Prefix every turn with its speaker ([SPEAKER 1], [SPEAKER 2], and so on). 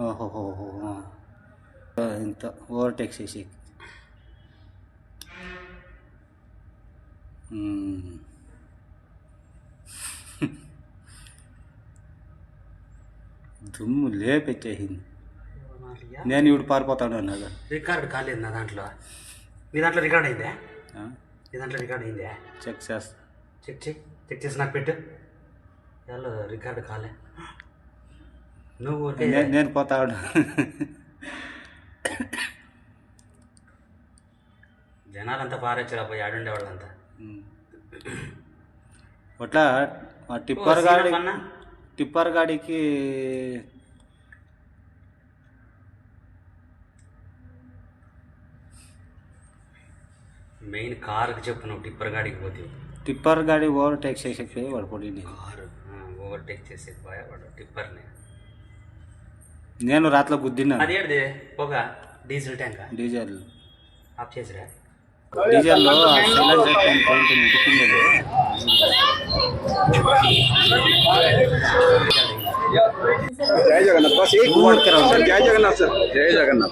[SPEAKER 1] ఓహోహో, ఇంత ఓవర్టేక్ చేసి దుమ్ము లేపెట్టేసింది. నేను ఇప్పుడు పారిపోతాను అన్నాడు.
[SPEAKER 2] రికార్డు కాలేదు నా దాంట్లో. మీ దాంట్లో రికార్డ్ అయిందే? మీ దాంట్లో రికార్డ్ అయిందే?
[SPEAKER 1] చెక్ చేస్తా.
[SPEAKER 2] చెక్ చేసి నాకు పెట్టు. వాళ్ళు రికార్డు కాలే. నువ్వు
[SPEAKER 1] నేను పోతా ఉన్నా.
[SPEAKER 2] జనాలంతా పారేచ్చారు పోయి ఆడుండే వాళ్ళంతా.
[SPEAKER 1] అట్లా టిప్పర్ గాడికి
[SPEAKER 2] మెయిన్ కారుకి చెప్పు. నువ్వు టిప్పర్ గాడికి పోతే
[SPEAKER 1] టిప్పర్ గాడి ఓవర్టేక్ చేసేకి వాడు పొడి
[SPEAKER 2] కారు ఓవర్టేక్ చేసేకి పోయా వాడు టిప్పర్ని.
[SPEAKER 1] నేను రాత్రిలో గుద్దిన్నా.
[SPEAKER 2] అది ఏడిది పొగ? Diesel tank.
[SPEAKER 1] డీజిల్
[SPEAKER 2] ఆఫ్ చేసిరా?
[SPEAKER 1] డీజిల్లో
[SPEAKER 3] जय जगन्नाथ बस एक जय जगन्नाथ सर जय जगन्नाथ।